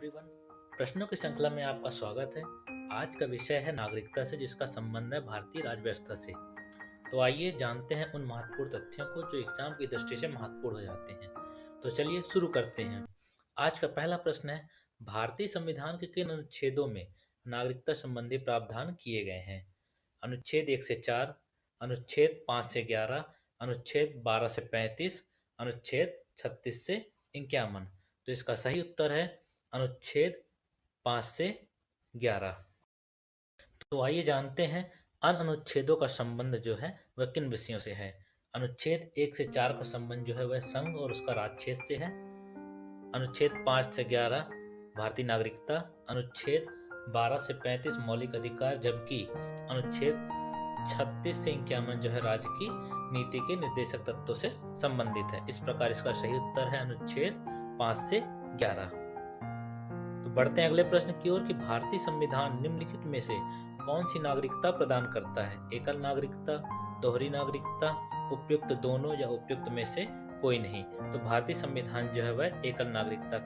Everyone. प्रश्नों की श्रृंखला में आपका स्वागत है। आज का विषय है नागरिकता से, जिसका संबंध है भारतीय राज्य व्यवस्था से। तो आइए जानते हैं उन महत्वपूर्ण तथ्यों को जो एग्जाम की दृष्टि से महत्वपूर्ण हो जाते हैं। तो चलिए शुरू करते हैं। आज का पहला प्रश्न है, भारतीय संविधान के किन अनुच्छेदों में नागरिकता संबंधी प्रावधान किए गए हैं? अनुच्छेद 1 से 4, अनुच्छेद 5 से 11, अनुच्छेद 12 से 35, अनुच्छेद 36 से 51। तो इसका सही उत्तर है अनुच्छेद 5 से 11। तो आइए जानते हैं अन्य अनुच्छेदों का संबंध जो है वह किन विषयों से है। अनुच्छेद 1 से 4 का संबंध जो है वह संघ और उसका राज्य से है। अनुच्छेद 5 से 11 भारतीय नागरिकता, अनुच्छेद 12 से 35 मौलिक अधिकार, जबकि अनुच्छेद 36 से 51 जो है राज्य की नीति के निर्देशक तत्वों से संबंधित है। इस प्रकार इसका सही उत्तर है अनुच्छेद 5 से 11। तो बढ़ते हैं अगले प्रश्न की ओर कि भारतीय संविधान निम्नलिखित में से कौन सी नागरिकता प्रदान करता है? एकल नागरिकता, दोहरी नागरिकता, उपयुक्त दोनों या उपयुक्त में से कोई नहीं। तो भारतीय संविधान जो है वह एकल नागरिकता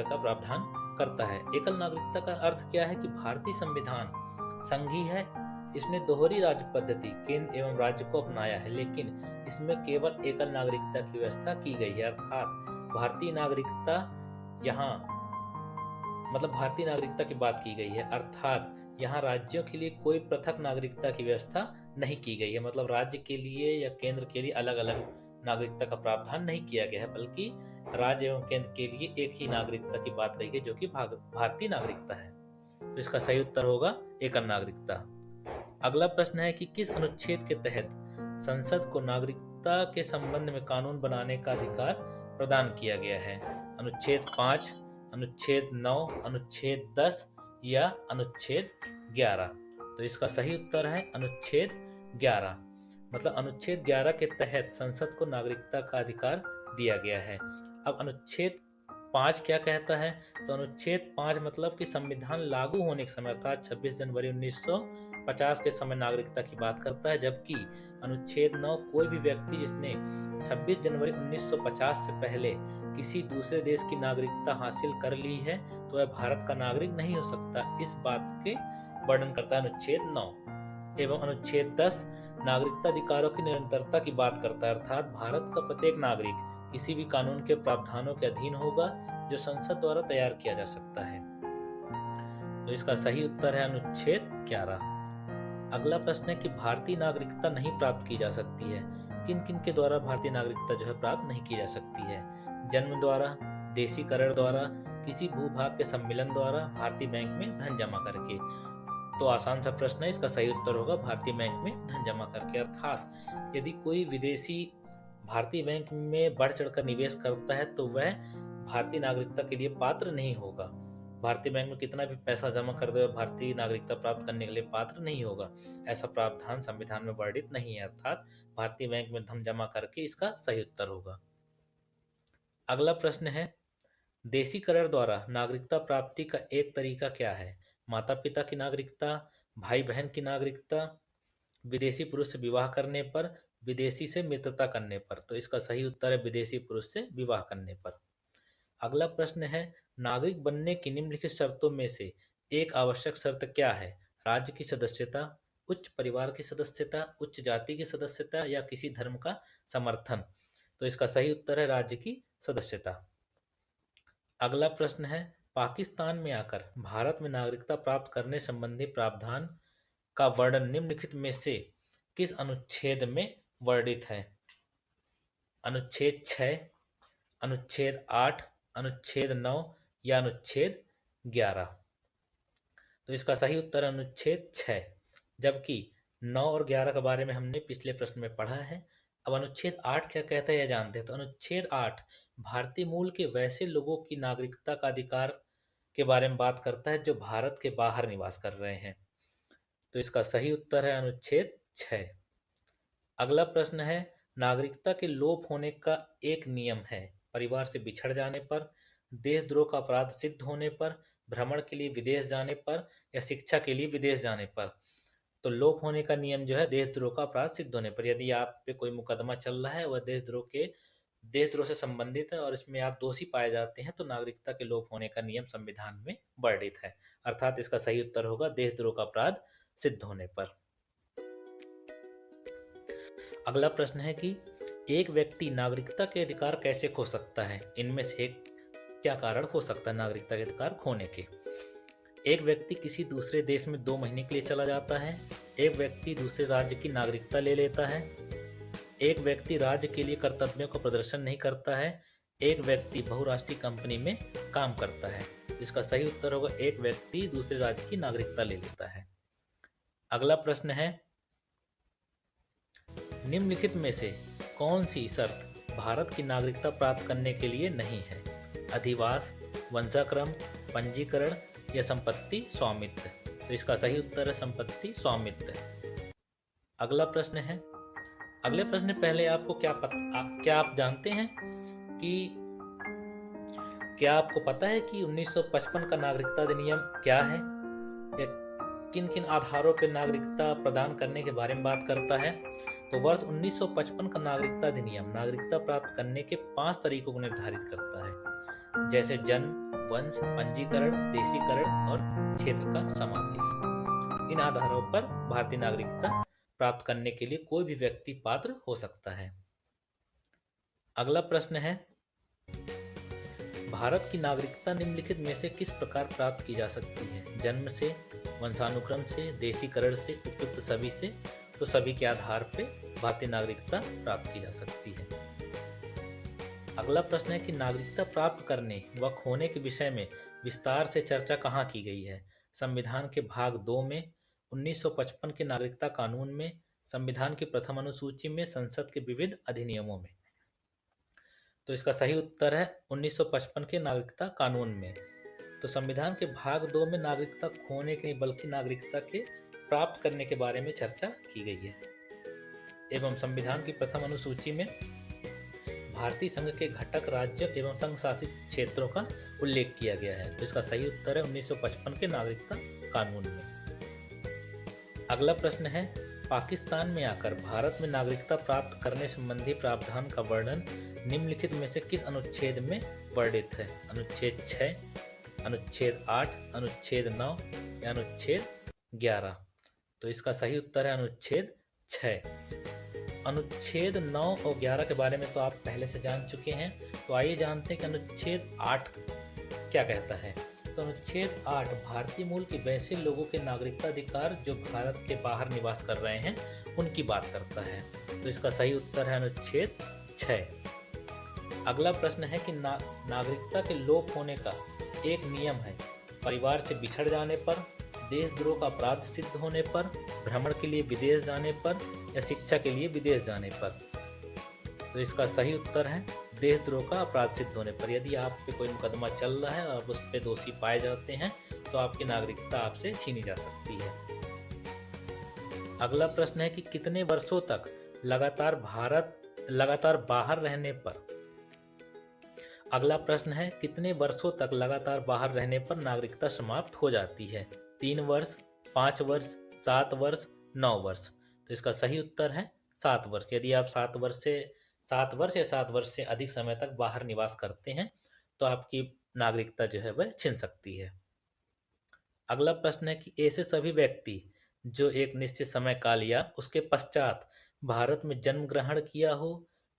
का प्रावधान करता है। एकल नागरिकता का अर्थ क्या है कि भारतीय संविधान संघीय है, इसने दोहरी राज्य पद्धति केंद्र एवं राज्य को अपनाया है, लेकिन इसमें केवल एकल नागरिकता की व्यवस्था की गई है। अर्थात भारतीय नागरिकता यहाँ भारतीय नागरिकता की बात की गई है, अर्थात यहाँ राज्यों के लिए कोई पृथक नागरिकता की व्यवस्था नहीं की गई है। मतलब राज्य के लिए या केंद्र के लिए अलग अलग नागरिकता का प्रावधान नहीं किया गया है, बल्कि राज्य एवं केंद्र के लिए एक ही नागरिकता की बात कही गई, जो कि भारतीय नागरिकता है। तो इसका सही उत्तर होगा एकल नागरिकता। अगला प्रश्न है कि किस अनुच्छेद के तहत संसद को नागरिकता के संबंध में कानून बनाने का अधिकार प्रदान किया गया है? अनुच्छेद 5, अनुच्छेद 9, अनुच्छेद 10 या अनुच्छेद 11। तो इसका सही उत्तर है अनुच्छेद 11। अनुच्छेद 11 के तहत संसद को नागरिकता का अधिकार दिया गया है। अब अनुच्छेद 5 क्या कहता है? तो अनुच्छेद 5 मतलब कि संविधान लागू होने के समय अर्थात 26 जनवरी 1950 के समय नागरिकता की बात करता है, जबकि अनुच्छेद 9 कोई भी व्यक्ति जिसने 26 जनवरी 1950 से पहले किसी दूसरे देश की नागरिकता हासिल कर ली है तो वह भारत का नागरिक नहीं हो सकता, इस बात के वर्णन करता है अनुच्छेद 9। एवं अनुच्छेद 10 नागरिकता अधिकारों की निरंतरता की बात करता है, अर्थात भारत का प्रत्येक नागरिक किसी भी कानून के प्रावधानों के अधीन होगा जो संसद द्वारा तैयार किया जा सकता है। तो इसका सही उत्तर है अनुच्छेद 11। अगला प्रश्न है कि भारतीय नागरिकता नहीं प्राप्त की जा सकती है। किन किन के द्वारा भारतीय नागरिकता जो है प्राप्त नहीं की जा सकती है? जन्म द्वारा, देशीकरण द्वारा, किसी भूभाग के सम्मिलन द्वारा, भारतीय बैंक में धन जमा करके। तो आसान सा प्रश्न है, इसका सही उत्तर होगा भारतीय बैंक में धन जमा करके। अर्थात यदि कोई विदेशी भारतीय बैंक में बढ़ चढ़कर निवेश करता है तो वह भारतीय नागरिकता के लिए पात्र नहीं होगा। भारतीय बैंक में कितना भी पैसा जमा कर दे, भारतीय नागरिकता प्राप्त करने के लिए पात्र नहीं होगा। ऐसा प्रावधान संविधान में वर्णित नहीं है, अर्थात भारतीय बैंक में धन जमा करके इसका सही उत्तर होगा। अगला प्रश्न है, देशीकरण द्वारा नागरिकता प्राप्ति का एक तरीका क्या है? माता पिता की नागरिकता, भाई बहन की नागरिकता, विदेशी पुरुष से विवाह करने पर, विदेशी से मित्रता करने पर। तो इसका सही उत्तर है विदेशी पुरुष से विवाह करने पर। अगला प्रश्न है, नागरिक बनने की निम्नलिखित शर्तों में से एक आवश्यक शर्त क्या है? राज्य की सदस्यता, उच्च परिवार की सदस्यता, उच्च जाति की सदस्यता या किसी धर्म का समर्थन। तो इसका सही उत्तर है राज्य की सदस्यता। अगला प्रश्न है, पाकिस्तान में आकर भारत में नागरिकता प्राप्त करने संबंधी प्रावधान का वर्णन निम्नलिखित में से किस अनुच्छेद में वर्णित है? अनुच्छेद 6, अनुच्छेद 8, अनुच्छेद 9 या अनुच्छेद 11। तो इसका सही उत्तर अनुच्छेद 6, जबकि 9 और 11 के बारे में हमने पिछले प्रश्न में पढ़ा है। अब अनुच्छेद 8 क्या कहता है यह जानते हैं। तो अनुच्छेद 8 भारतीय मूल के वैसे लोगों की नागरिकता का अधिकार के बारे में बात करता है जो भारत के बाहर निवास कर रहे हैं। तो इसका सही उत्तर है अनुच्छेद 6। अगला प्रश्न है, नागरिकता के लोप होने का एक नियम है परिवार से बिछड़ जाने पर, देशद्रोह का अपराध सिद्ध होने पर, भ्रमण के लिए विदेश जाने पर या शिक्षा के लिए विदेश जाने पर। तो लोप होने का नियम जो है देशद्रोह का अपराध सिद्ध होने पर। यदि आप पे कोई मुकदमा चल रहा है वह देशद्रोह के देशद्रोह से संबंधित है और इसमें आप दोषी पाए जाते हैं तो नागरिकता के लोप होने का नियम संविधान में वर्णित है। अर्थात इसका सही उत्तर होगा देशद्रोह का अपराध सिद्ध होने पर। अगला प्रश्न है कि एक व्यक्ति नागरिकता के अधिकार कैसे खो सकता है, इनमें से क्या कारण हो सकता है नागरिकता के अधिकार खोने के। एक व्यक्ति किसी दूसरे देश में 2 महीने के लिए चला जाता है, एक व्यक्ति दूसरे राज्य की नागरिकता ले लेता है, एक व्यक्ति राज्य के लिए कर्तव्यों का प्रदर्शन नहीं करता है, एक व्यक्ति बहुराष्ट्रीय कंपनी में काम करता है। इसका सही उत्तर होगा एक व्यक्ति दूसरे राज्य की नागरिकता ले लेता है। अगला प्रश्न है निम्नलिखित में से कौन सी शर्त भारत की नागरिकता प्राप्त करने के लिए नहीं है। अधिवास, वंशाक्रम, पंजीकरण या संपत्ति स्वामित्व। तो इसका सही उत्तर है संपत्ति स्वामित्व। अगला प्रश्न है, अगले प्रश्न पहले आपको क्या आप जानते हैं कि क्या आपको पता है कि 1955 का नागरिकता अधिनियम क्या है या किन किन आधारों पर नागरिकता प्रदान करने के बारे में बात करता है। तो वर्ष 1955 का नागरिकता अधिनियम नागरिकता प्राप्त करने के 5 तरीकों को निर्धारित करता है, जैसे जन्म, वंश, पंजीकरण, देशीकरण और क्षेत्र का समावेश। इन आधारों पर भारतीय नागरिकता प्राप्त करने के लिए कोई भी व्यक्ति पात्र हो सकता है। अगला प्रश्न है भारत की नागरिकता निम्नलिखित में से किस प्रकार प्राप्त की जा सकती है। जन्म से, वंशानुक्रम से, देशीकरण से, उपयुक्त सभी से। तो सभी के आधार पर भारतीय नागरिकता प्राप्त की जा सकती है। अगला प्रश्न है कि नागरिकता प्राप्त करने व खोने के विषय में विस्तार से चर्चा कहाँ की गई है। संविधान के भाग 2 में, 1955 के नागरिकता कानून में, संविधान की प्रथम अनुसूची में, संसद के विविध अधिनियमों में। तो इसका सही उत्तर है 1955 के नागरिकता कानून में। तो संविधान के भाग 2 में नागरिकता खोने के नहीं बल्कि नागरिकता के प्राप्त करने के बारे में चर्चा की गई है। एवं संविधान की प्रथम अनुसूची में भारतीय संघ के घटक राज्य एवं संघ शासित क्षेत्रों का उल्लेख किया गया है। तो इसका सही उत्तर है 1955 के नागरिकता कानून में। अगला प्रश्न है पाकिस्तान में आकर भारत में नागरिकता प्राप्त करने संबंधी प्रावधान का वर्णन निम्नलिखित में से किस अनुच्छेद में वर्णित है। अनुच्छेद 6, अनुच्छेद 8, अनुच्छेद 9 या अनुच्छेद 11। तो इसका सही उत्तर है अनुच्छेद 6। अनुच्छेद 9 और 11 के बारे में तो आप पहले से जान चुके हैं। तो आइए जानते हैं कि अनुच्छेद 8 क्या कहता है। तो अनुच्छेद 8 भारतीय मूल के वैसे लोगों के नागरिकता अधिकार जो भारत के बाहर निवास कर रहे हैं उनकी बात करता है। तो इसका सही उत्तर है अनुच्छेद 6। अगला प्रश्न है कि नागरिकता के लोप होने का एक नियम है परिवार से बिछड़ जाने पर, देशद्रोह का अपराध सिद्ध होने पर, भ्रमण के लिए विदेश जाने पर या शिक्षा के लिए विदेश जाने पर। तो इसका सही उत्तर है देशद्रोह का अपराध सिद्ध होने पर। यदि आप पे कोई मुकदमा चल रहा है और उस पे दोषी पाए जाते हैं तो आपकी नागरिकता आपसे छीनी जा सकती है। अगला प्रश्न है कि कितने वर्षों तक लगातार बाहर रहने पर। अगला प्रश्न है कितने वर्षों तक लगातार बाहर रहने पर नागरिकता समाप्त हो जाती है। 3 वर्ष, 5 वर्ष, 7 वर्ष, 9 वर्ष। तो इसका सही उत्तर है 7 वर्ष। यदि आप 7 वर्ष या 7 वर्ष से अधिक समय तक बाहर निवास करते हैं तो आपकी नागरिकता जो है वह छिन सकती है। अगला प्रश्न है कि ऐसे सभी व्यक्ति जो एक निश्चित समय काल या उसके पश्चात भारत में जन्म ग्रहण किया हो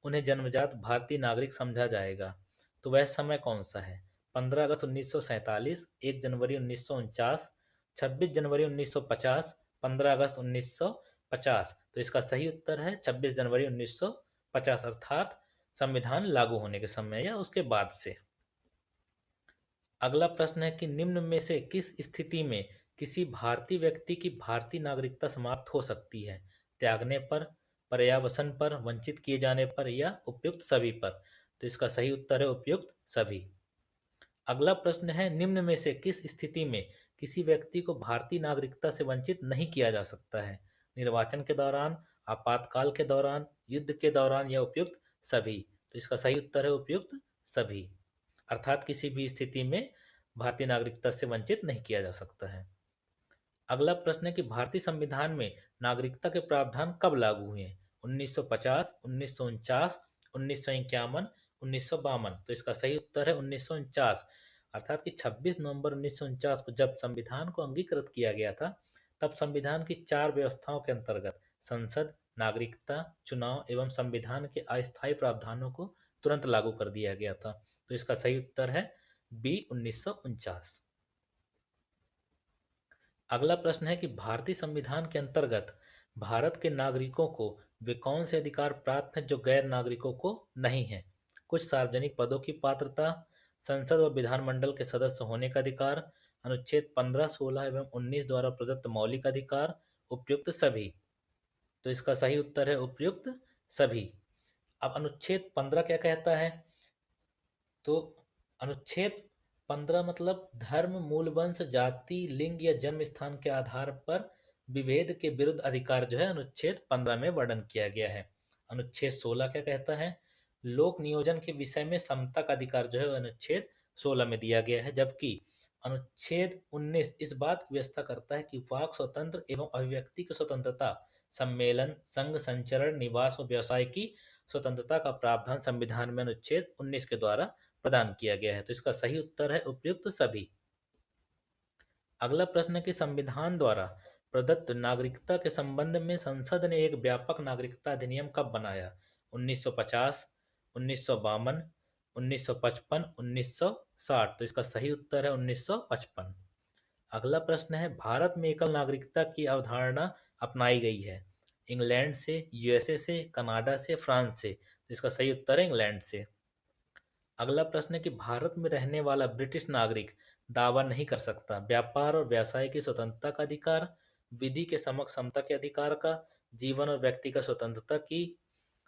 उन्हें जन्मजात भारतीय नागरिक समझा जाएगा। तो वह समय कौन सा है। 15 अगस्त 1947, 1 जनवरी 1949, 26 जनवरी 1950, 15 अगस्त 1950। तो इसका सही उत्तर है 26 जनवरी 1950 अर्थात संविधान लागू होने के समय या उसके बाद से। अगला प्रश्न है कि निम्न में से किस स्थिति में किसी भारतीय व्यक्ति की भारतीय नागरिकता समाप्त हो सकती है। त्यागने पर, पर्यावसन पर, वंचित किए जाने पर या उपयुक्त सभी पर। तो इसका सही उत्तर है उपयुक्त सभी। अगला प्रश्न है निम्न में से किस स्थिति में किसी व्यक्ति को भारतीय नागरिकता से वंचित नहीं किया जा सकता है। निर्वाचन के दौरान, आपातकाल के दौरान, युद्ध के दौरान या उपयुक्त सभी। तो इसका सही उत्तर है उपयुक्त सभी। अर्थात किसी भी स्थिति में भारतीय नागरिकता से वंचित नहीं किया जा सकता है। अगला प्रश्न है कि भारतीय संविधान में नागरिकता के प्रावधान कब लागू हुए। 1950, 1949, 1951, 1952। तो इसका सही उत्तर है 1949। अर्थात कि 26 नवंबर 1949 को जब संविधान को अंगीकृत किया गया था, तब संविधान की 4 व्यवस्थाओं के अंतर्गत संसद, नागरिकता, चुनाव एवं संविधान के अस्थायी प्रावधानों को तुरंत लागू कर दिया गया था। तो इसका सही उत्तर है बी 1949। अगला प्रश्न है कि भारतीय संविधान के अंतर्गत भारत के नागरिकों को वे कौन से अधिकार प्राप्त हैं जो गैर नागरिकों को नहीं है। कुछ सार्वजनिक पदों की पात्रता, संसद व विधानमंडल के सदस्य होने का अधिकार, अनुच्छेद 15, 16 एवं 19 द्वारा प्रदत्त मौलिक अधिकार, उपयुक्त सभी। तो इसका सही उत्तर है उपयुक्त सभी। अब अनुच्छेद 15 क्या कहता है? तो अनुच्छेद 15 मतलब धर्म, मूल वंश, जाति, लिंग या जन्म स्थान के आधार पर विभेद के विरुद्ध अधिकार जो है अनुच्छेद 15 में वर्णन किया गया है। अनुच्छेद 16 क्या कहता है? लोक नियोजन के विषय में समता का अधिकार जो है अनुच्छेद 16 में दिया गया है। जबकि अनुच्छेद 19 इस बात की व्यवस्था करता है कि वाक स्वतंत्र एवं अभिव्यक्ति की स्वतंत्रता, सम्मेलन, संघ, संचरण, निवास व व्यवसाय की स्वतंत्रता का प्रावधान संविधान में अनुच्छेद 19 के द्वारा प्रदान किया गया है। तो इसका सही उत्तर है उपयुक्त सभी। अगला प्रश्न है कि संविधान द्वारा प्रदत्त नागरिकता के संबंध में संसद ने एक व्यापक नागरिकता अधिनियम कब बनाया? 1950, 1952, 1955, 1960। तो इसका सही उत्तर है 1955। अगला प्रश्न है भारत में एकल नागरिकता की अवधारणा अपनाई गई है इंग्लैंड से, यूएसए से, कनाडा से, फ्रांस से। तो इसका सही उत्तर है इंग्लैंड से। अगला प्रश्न है कि भारत में रहने वाला ब्रिटिश नागरिक दावा नहीं कर सकता व्यापार और व्यवसाय की स्वतंत्रता का अधिकार, विधि के समक्ष समता के अधिकार का, जीवन और व्यक्तिगत स्वतंत्रता की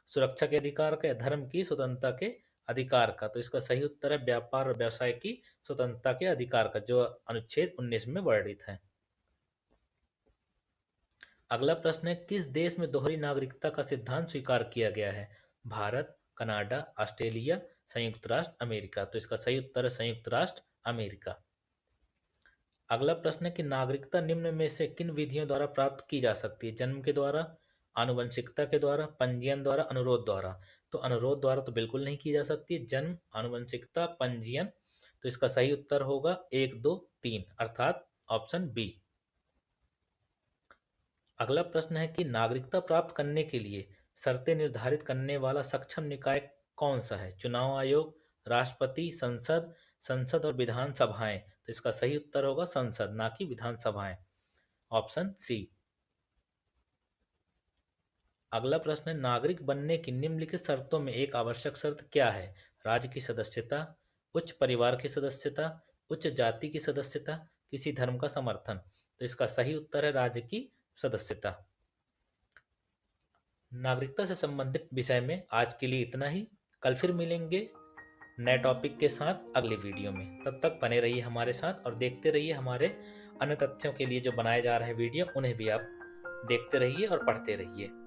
सुरक्षा के अधिकार का, या धर्म की स्वतंत्रता के अधिकार का। तो इसका सही उत्तर है व्यापार और व्यवसाय की स्वतंत्रता के अधिकार का, जो अनुच्छेद 19 में वर्णित है। अगला प्रश्न है किस देश में दोहरी नागरिकता का सिद्धांत स्वीकार किया गया है? भारत, कनाडा, ऑस्ट्रेलिया, संयुक्त राष्ट्र अमेरिका। तो इसका सही उत्तर है संयुक्त राष्ट्र अमेरिका। अगला प्रश्न है कि नागरिकता निम्न में से किन विधियों द्वारा प्राप्त की जा सकती है? जन्म के द्वारा, आनुवंशिकता के द्वारा, पंजीयन द्वारा, अनुरोध द्वारा। तो अनुरोध द्वारा तो बिल्कुल नहीं की जा सकती। जन्म, आनुवंशिकता, पंजीयन। तो इसका सही उत्तर होगा 1, 2, 3 अर्थात ऑप्शन बी। अगला प्रश्न है कि नागरिकता प्राप्त करने के लिए शर्तें निर्धारित करने वाला सक्षम निकाय कौन सा है? चुनाव आयोग, राष्ट्रपति, संसद, संसद और विधानसभाएं। तो इसका सही उत्तर होगा संसद, ना कि विधानसभाएं, ऑप्शन सी। अगला प्रश्न है नागरिक बनने की निम्नलिखित शर्तों में एक आवश्यक शर्त क्या है? राज्य की सदस्यता, उच्च परिवार की सदस्यता, उच्च जाति की सदस्यता, किसी धर्म का समर्थन। तो इसका सही उत्तर है राज्य की सदस्यता। नागरिकता से संबंधित विषय में आज के लिए इतना ही। कल फिर मिलेंगे नए टॉपिक के साथ अगले वीडियो में। तब तक बने रहिए हमारे साथ और देखते रहिए हमारे अन्य तथ्यों के लिए जो बनाए जा रहे हैं वीडियो, उन्हें भी आप देखते रहिए और पढ़ते रहिए।